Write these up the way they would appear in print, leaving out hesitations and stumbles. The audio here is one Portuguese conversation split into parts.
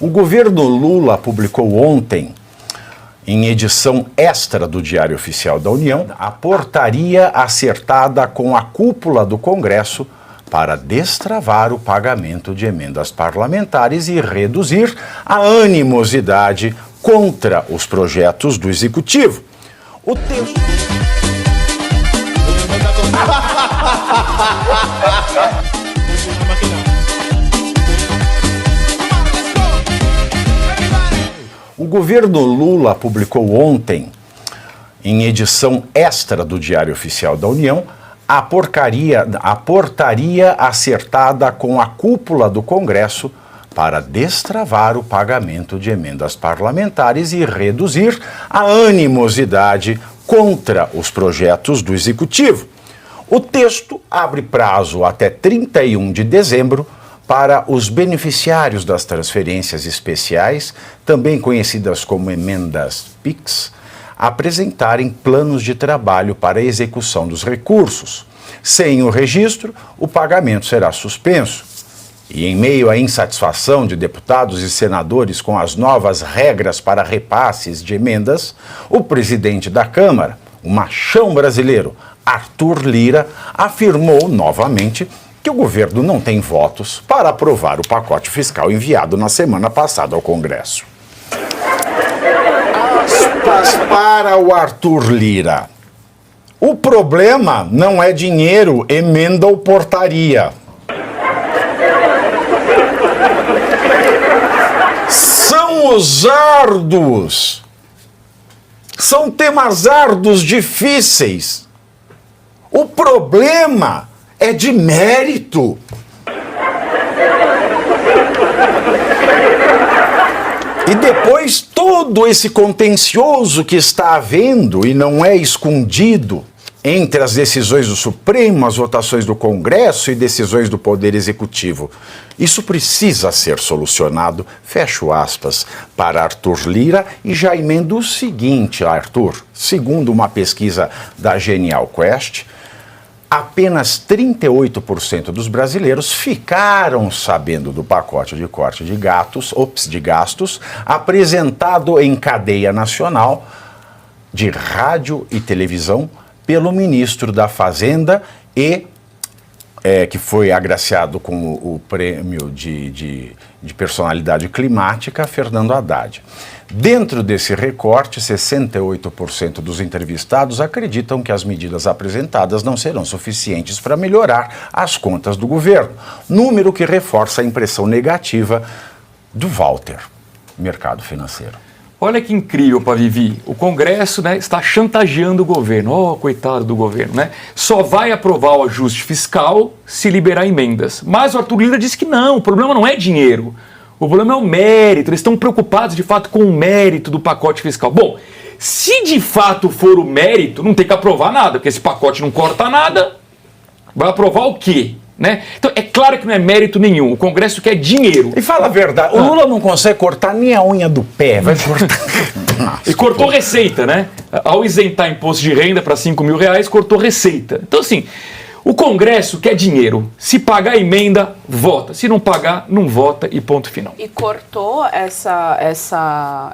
O governo Lula publicou ontem, em edição extra do Diário Oficial da União, a portaria acertada com a cúpula do Congresso para destravar o pagamento de emendas parlamentares e reduzir a animosidade contra os projetos do Executivo. O texto... O governo Lula publicou ontem, em edição extra do Diário Oficial da União, a portaria acertada com a cúpula do Congresso para destravar o pagamento de emendas parlamentares e reduzir a animosidade contra os projetos do Executivo. O texto abre prazo até 31 de dezembro para os beneficiários das transferências especiais, também conhecidas como emendas PIX, apresentarem planos de trabalho para a execução dos recursos. Sem o registro, o pagamento será suspenso. E em meio à insatisfação de deputados e senadores com as novas regras para repasses de emendas, o presidente da Câmara, o machão brasileiro, Arthur Lira, afirmou novamente que o governo não tem votos para aprovar o pacote fiscal enviado na semana passada ao Congresso. Aspas para o Arthur Lira. O problema não é dinheiro, emenda ou portaria. São os árduos. São temas árduos, difíceis. O problema é de mérito. E depois todo esse contencioso que está havendo e não é escondido entre as decisões do Supremo, as votações do Congresso e decisões do Poder Executivo. Isso precisa ser solucionado, fecho aspas, para Arthur Lira, e já emendo o seguinte, Arthur, segundo uma pesquisa da Genial Quest, apenas 38% dos brasileiros ficaram sabendo do pacote de corte de gastos apresentado em cadeia nacional de rádio e televisão pelo ministro da Fazenda e que foi agraciado com o prêmio de personalidade climática, Fernando Haddad. Dentro desse recorte, 68% dos entrevistados acreditam que as medidas apresentadas não serão suficientes para melhorar as contas do governo, número que reforça a impressão negativa do Walter, mercado financeiro. Olha que incrível, Vivi. O Congresso, né, está chantageando o governo. Oh, coitado do governo, né? Só vai aprovar o ajuste fiscal se liberar emendas. Mas o Arthur Lira disse que não, o problema não é dinheiro. O problema é o mérito. Eles estão preocupados, de fato, com o mérito do pacote fiscal. Bom, se de fato for o mérito, não tem que aprovar nada, porque esse pacote não corta nada. Vai aprovar o quê? Né? Então, é claro que não é mérito nenhum. O Congresso quer dinheiro. E fala a verdade, o Lula não consegue cortar nem a unha do pé, vai cortar. E cortou receita, né? Ao isentar imposto de renda para R$5 mil, cortou receita. Então, assim, o Congresso quer dinheiro. Se pagar a emenda, vota. Se não pagar, não vota e ponto final. E cortou essa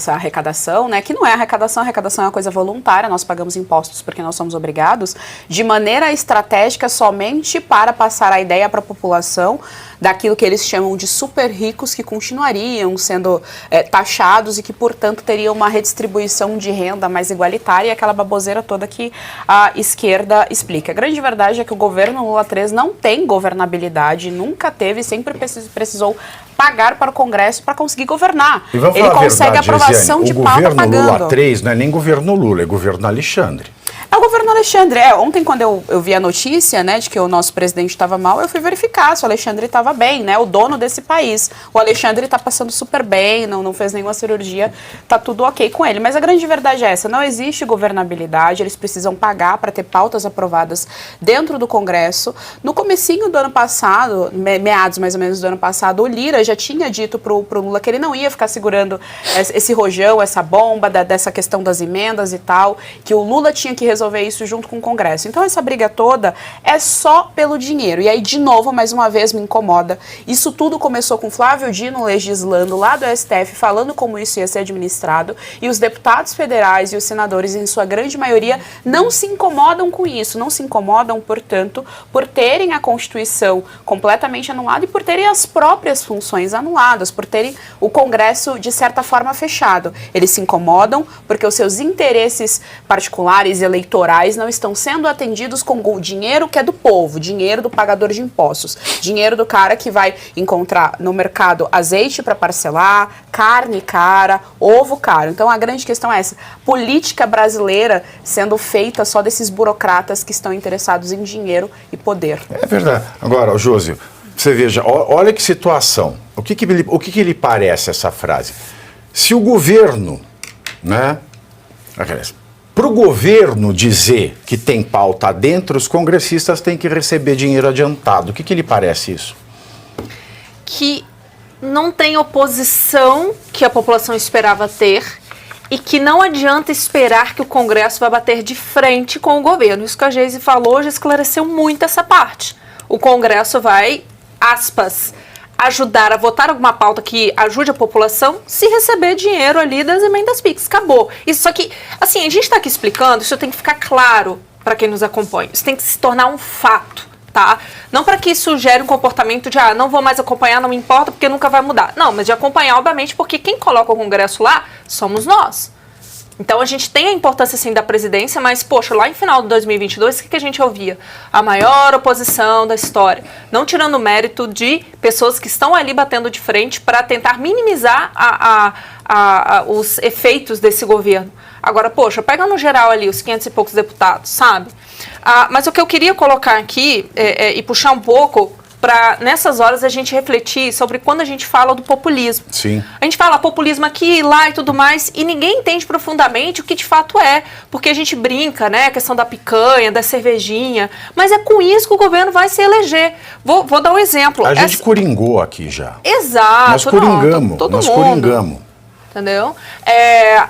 arrecadação, né? Que não é arrecadação é uma coisa voluntária. Nós pagamos impostos porque nós somos obrigados, de maneira estratégica somente para passar a ideia para a população daquilo que eles chamam de super ricos, que continuariam sendo taxados e que, portanto, teriam uma redistribuição de renda mais igualitária, e aquela baboseira toda que a esquerda explica. A grande verdade é que o governo Lula 3 não tem governabilidade, nunca teve, sempre precisou pagar para o Congresso para conseguir governar. Ele consegue aprovação de pauta pagando. O governo Lula 3 não é nem governo Lula, é governo Alexandre. É o governo Alexandre. Ontem, quando eu vi a notícia, né, de que o nosso presidente estava mal, eu fui verificar se o Alexandre estava bem, né, o dono desse país. O Alexandre está passando super bem, não fez nenhuma cirurgia, está tudo ok com ele. Mas a grande verdade é essa, não existe governabilidade, eles precisam pagar para ter pautas aprovadas dentro do Congresso. No comecinho do ano passado, meados mais ou menos do ano passado, o Lira já tinha dito pro Lula que ele não ia ficar segurando esse rojão, essa bomba dessa questão das emendas e tal, que o Lula tinha que resolver resolver isso junto com o Congresso. Então essa briga toda é só pelo dinheiro. E aí, de novo, mais uma vez, me incomoda. Isso tudo começou com Flávio Dino legislando lá do STF, falando como isso ia ser administrado, e os deputados federais e os senadores, em sua grande maioria, não se incomodam com isso, não se incomodam, portanto, por terem a Constituição completamente anulada e por terem as próprias funções anuladas, por terem o Congresso, de certa forma, fechado. Eles se incomodam porque os seus interesses particulares e eleitorais não estão sendo atendidos com o dinheiro que é do povo, dinheiro do pagador de impostos, dinheiro do cara que vai encontrar no mercado azeite para parcelar, carne cara, ovo caro. Então a grande questão é essa, política brasileira sendo feita só desses burocratas que estão interessados em dinheiro e poder. É verdade. Agora, Josi, você veja, olha que situação. O que lhe parece essa frase? Se o governo, né, para o governo dizer que tem pauta dentro, os congressistas têm que receber dinheiro adiantado. O que lhe parece isso? Que não tem oposição que a população esperava ter e que não adianta esperar que o Congresso vai bater de frente com o governo. Isso que a Geise falou já esclareceu muito essa parte. O Congresso vai, aspas, ajudar a votar alguma pauta que ajude a população se receber dinheiro ali das emendas PIX. Acabou. Isso só que, assim, a gente está aqui explicando, isso tem que ficar claro para quem nos acompanha. Isso tem que se tornar um fato, tá? Não para que isso gere um comportamento de, não vou mais acompanhar, não me importa, porque nunca vai mudar. Não, mas de acompanhar, obviamente, porque quem coloca o Congresso lá somos nós. Então a gente tem a importância sim da presidência, mas poxa, lá em final de 2022, o que a gente ouvia? A maior oposição da história. Não tirando o mérito de pessoas que estão ali batendo de frente para tentar minimizar os efeitos desse governo. Agora, poxa, pega no geral ali os 500 e poucos deputados, sabe? Mas o que eu queria colocar aqui e puxar um pouco para nessas horas a gente refletir sobre quando a gente fala do populismo. Sim. A gente fala populismo aqui, lá e tudo mais, e ninguém entende profundamente o que de fato é, porque a gente brinca, né, a questão da picanha, da cervejinha, mas é com isso que o governo vai se eleger. Vou dar um exemplo. A gente coringou aqui já. Exato. Nós coringamos, coringamos. Entendeu?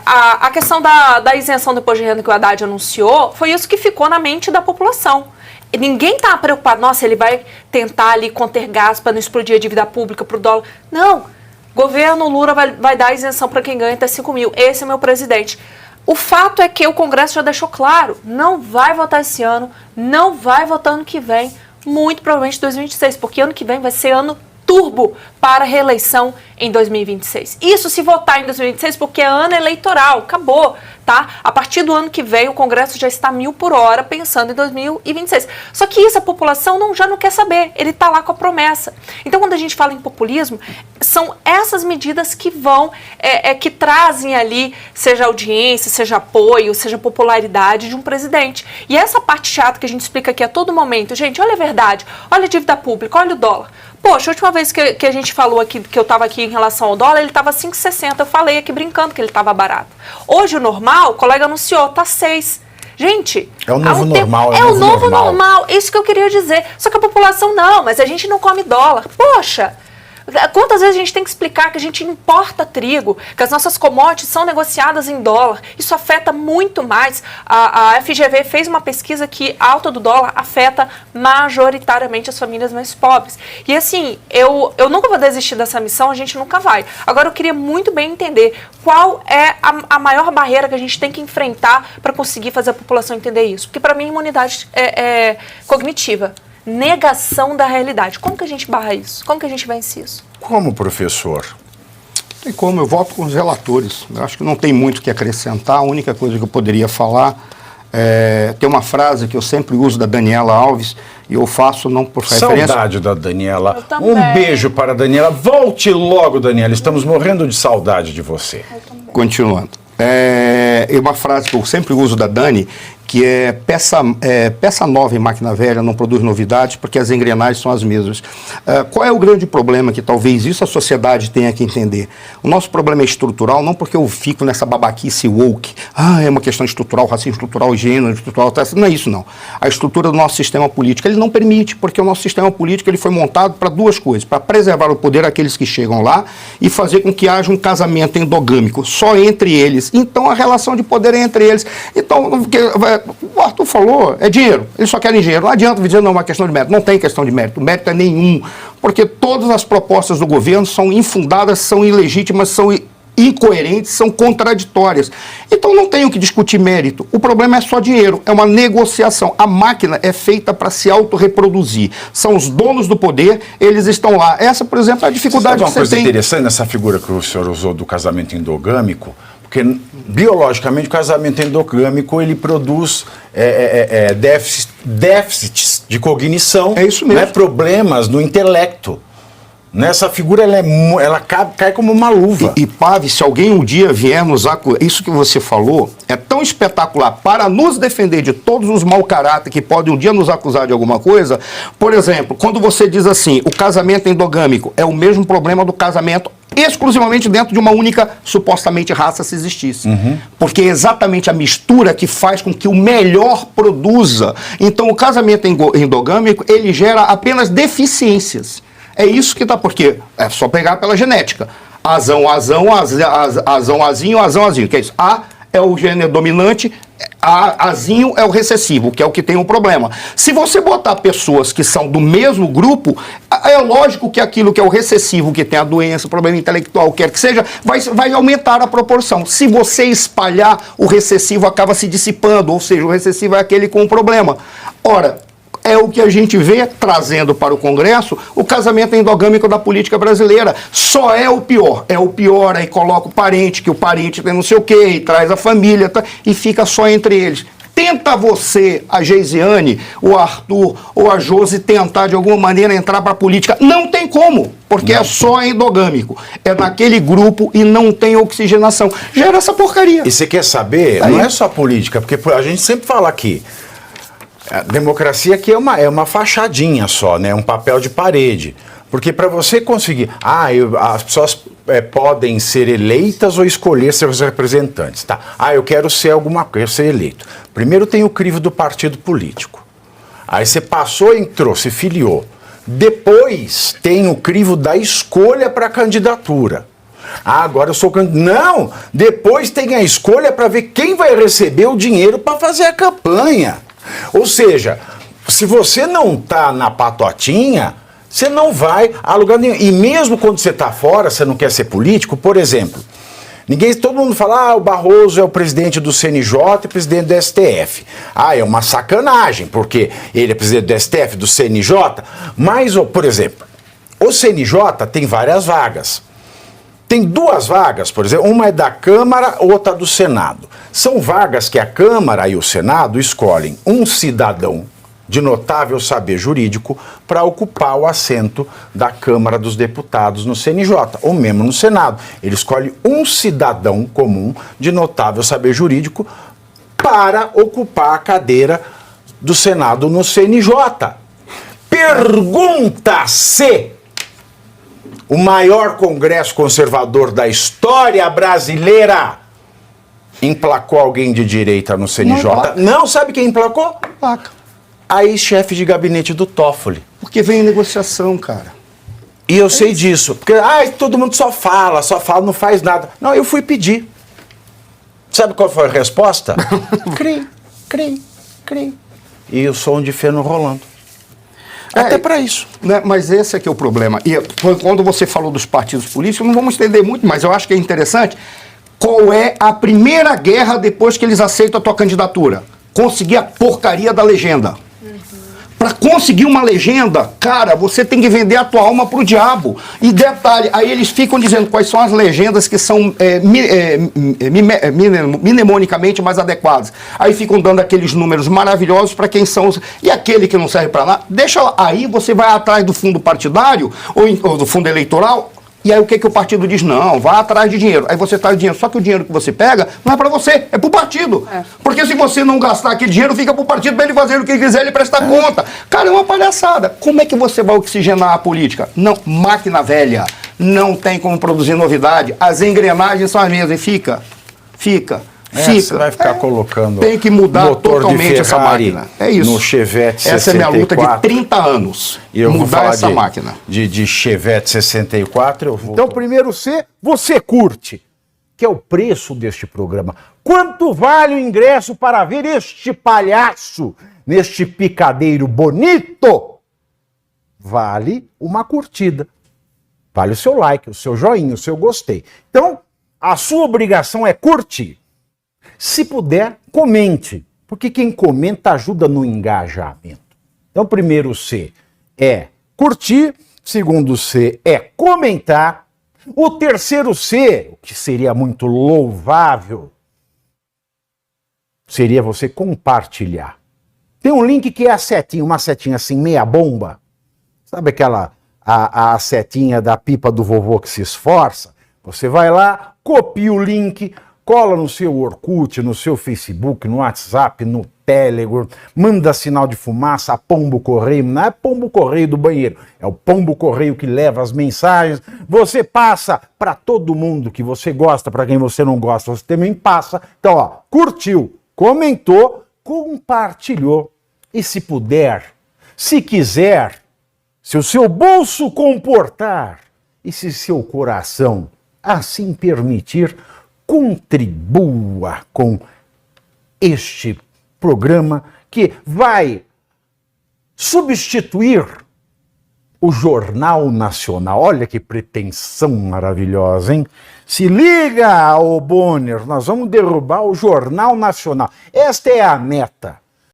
A questão da isenção do imposto de renda que o Haddad anunciou, foi isso que ficou na mente da população. Ninguém está preocupado, nossa, ele vai tentar ali conter gastos para não explodir a dívida pública para o dólar. Não, governo Lula vai dar isenção para quem ganha até 5 mil. Esse é meu presidente. O fato é que o Congresso já deixou claro, não vai votar esse ano, não vai votar ano que vem, muito provavelmente 2026, porque ano que vem vai ser ano turbo para a reeleição em 2026. Isso se votar em 2026 porque é ano eleitoral, acabou, tá? A partir do ano que vem o Congresso já está 1000 por hora pensando em 2026. Só que isso a população já não quer saber, ele está lá com a promessa. Então quando a gente fala em populismo, são essas medidas que vão, que trazem ali, seja audiência, seja apoio, seja popularidade de um presidente. E essa parte chata que a gente explica aqui a todo momento, gente, olha a verdade, olha a dívida pública, olha o dólar. Poxa, a última vez que a gente falou aqui, que eu estava aqui em relação ao dólar, ele estava 5,60. Eu falei aqui brincando que ele estava barato. Hoje o normal, o colega anunciou, tá 6. Gente, é o novo normal. É o novo normal. Isso que eu queria dizer. Só que a população não, mas a gente não come dólar. Poxa, quantas vezes a gente tem que explicar que a gente importa trigo, que as nossas commodities são negociadas em dólar? Isso afeta muito mais. A FGV fez uma pesquisa que a alta do dólar afeta majoritariamente as famílias mais pobres. E assim, eu nunca vou desistir dessa missão, a gente nunca vai. Agora eu queria muito bem entender qual é a maior barreira que a gente tem que enfrentar para conseguir fazer a população entender isso. Porque para mim, imunidade é cognitiva. Negação da realidade. Como que a gente barra isso? Como que a gente vence isso? Como, professor? Tem como, eu voto com os relatores. Eu acho que não tem muito o que acrescentar. A única coisa que eu poderia falar tem uma frase que eu sempre uso da Daniela Alves, e eu faço não por referência... Saudade da Daniela. Um beijo para a Daniela. Volte logo, Daniela. Estamos morrendo de saudade de você. Continuando. Uma frase que eu sempre uso da Dani, que é peça nova em máquina velha não produz novidades porque as engrenagens são as mesmas. Qual é o grande problema que talvez isso a sociedade tenha que entender? O nosso problema é estrutural, não porque eu fico nessa babaquice woke. É uma questão estrutural, racismo estrutural, gênero estrutural, não é isso não. A estrutura do nosso sistema político, ele não permite, porque o nosso sistema político ele foi montado para duas coisas, para preservar o poder daqueles que chegam lá e fazer com que haja um casamento endogâmico só entre eles. Então a relação de poder é entre eles. Então, o Arthur falou, é dinheiro. Eles só querem dinheiro. Não adianta dizer, não, é uma questão de mérito. Não tem questão de mérito. Mérito é nenhum. Porque todas as propostas do governo são infundadas, são ilegítimas, são incoerentes, são contraditórias. Então não tem o que discutir mérito. O problema é só dinheiro, é uma negociação. A máquina é feita para se autorreproduzir. São os donos do poder, eles estão lá. Essa, por exemplo, é a dificuldade que você tem. Uma coisa interessante nessa figura que o senhor usou do casamento endogâmico, porque biologicamente o casamento endogâmico ele produz déficits de cognição, é isso mesmo. Né, problemas no intelecto. Nessa figura ela cai como uma luva. E Pave, se alguém um dia vier nos acusar, isso que você falou é tão espetacular para nos defender de todos os mau caráter que podem um dia nos acusar de alguma coisa. Por exemplo, quando você diz assim, o casamento endogâmico é o mesmo problema do casamento exclusivamente dentro de uma única, supostamente, raça, se existisse. Porque é exatamente a mistura que faz com que o melhor produza. Então, o casamento endogâmico, ele gera apenas deficiências. É isso que dá, porque é só pegar pela genética. Azão, azinho, azinho. Que é isso? A é o gênero dominante, azinho é o recessivo, que é o que tem um problema. Se você botar pessoas que são do mesmo grupo, é lógico que aquilo que é o recessivo, que tem a doença, o problema intelectual, quer que seja, vai aumentar a proporção. Se você espalhar, o recessivo acaba se dissipando, ou seja, o recessivo é aquele com o problema. Ora, é o que a gente vê trazendo para o Congresso o casamento endogâmico da política brasileira. Só é o pior. É o pior, aí coloca o parente, que o parente tem não sei o quê, e traz a família, e fica só entre eles. Tenta você, a Geisiane, o Arthur ou a Josi tentar de alguma maneira entrar para a política. Não tem como, porque é só endogâmico. É naquele grupo e não tem oxigenação. Gera essa porcaria. E você quer saber, não é só política, porque a gente sempre fala aqui, a democracia aqui é uma fachadinha só, né? Um papel de parede. Porque para você conseguir... as pessoas podem ser eleitas ou escolher seus representantes. Tá? Eu quero ser alguma coisa, ser eleito. Primeiro tem o crivo do partido político. Aí você passou, entrou, se filiou. Depois tem o crivo da escolha para a candidatura. Agora eu sou candidato. Não! Depois tem a escolha para ver quem vai receber o dinheiro para fazer a campanha. Ou seja, se você não está na patotinha, você não vai a lugar nenhum. E mesmo quando você está fora, você não quer ser político, por exemplo, todo mundo fala, o Barroso é o presidente do CNJ e presidente do STF. É uma sacanagem, porque ele é presidente do STF, do CNJ, mas, por exemplo, o CNJ tem várias vagas. Tem duas vagas, por exemplo, uma é da Câmara, outra do Senado. São vagas que a Câmara e o Senado escolhem um cidadão de notável saber jurídico para ocupar o assento da Câmara dos Deputados no CNJ, ou mesmo no Senado. Ele escolhe um cidadão comum de notável saber jurídico para ocupar a cadeira do Senado no CNJ. Pergunta-se: o maior congresso conservador da história brasileira emplacou alguém de direita no CNJ? Não, sabe quem emplacou? A ex-chefe de gabinete do Toffoli. Porque vem em negociação, cara. E eu sei disso. Porque todo mundo só fala, não faz nada. Não, eu fui pedir. Sabe qual foi a resposta? Cri. E o som de feno rolando. Até para isso. Né, mas esse é que é o problema. E quando você falou dos partidos políticos, não vamos estender muito, mas eu acho que é interessante. Qual é a primeira guerra depois que eles aceitam a tua candidatura? Conseguir a porcaria da legenda. Para conseguir uma legenda, cara, você tem que vender a tua alma pro diabo. E detalhe, aí eles ficam dizendo quais são as legendas que são mnemonicamente mais adequadas. Aí ficam dando aqueles números maravilhosos para quem são os... E aquele que não serve para nada, deixa lá. Aí você vai atrás do fundo partidário ou do fundo eleitoral. E aí o que o partido diz? Não, vá atrás de dinheiro. Aí você traz dinheiro, só que o dinheiro que você pega não é para você, é para o partido. Porque se você não gastar aquele dinheiro, fica para o partido para ele fazer o que quiser, ele prestar conta. Cara, é uma palhaçada. Como é que você vai oxigenar a política? Não, máquina velha, não tem como produzir novidade. As engrenagens são as mesmas e fica. Você vai ficar colocando tem que mudar motor totalmente de essa máquina. É isso. No Chevette 64. Essa é minha luta de 30 anos. E eu mudar vou falar essa máquina. De Chevette 64. Então, primeiro você curte. que é o preço deste programa. Quanto vale o ingresso para ver este palhaço neste picadeiro bonito? Vale uma curtida. Vale o seu like, o seu joinha, o seu gostei. Então, a sua obrigação é curtir. Se puder, comente, porque quem comenta ajuda no engajamento. Então, primeiro C é curtir, segundo C é comentar, o terceiro C, o que seria muito louvável, seria você compartilhar. Tem um link que é a setinha, uma setinha assim, meia bomba. Sabe aquela, a setinha da pipa do vovô que se esforça? Você vai lá, copia o link, cola no seu Orkut, no seu Facebook, no WhatsApp, no Telegram, manda sinal de fumaça, pombo correio, não é pombo correio do banheiro, é o pombo correio que leva as mensagens, você passa para todo mundo que você gosta, para quem você não gosta, você também passa. Então, ó, curtiu, comentou, compartilhou e se puder, se quiser, se o seu bolso comportar e se seu coração assim permitir, contribua com este programa que vai substituir o Jornal Nacional. Olha que pretensão maravilhosa, hein? Se liga, ô Bonner, nós vamos derrubar o Jornal Nacional. Esta é a meta.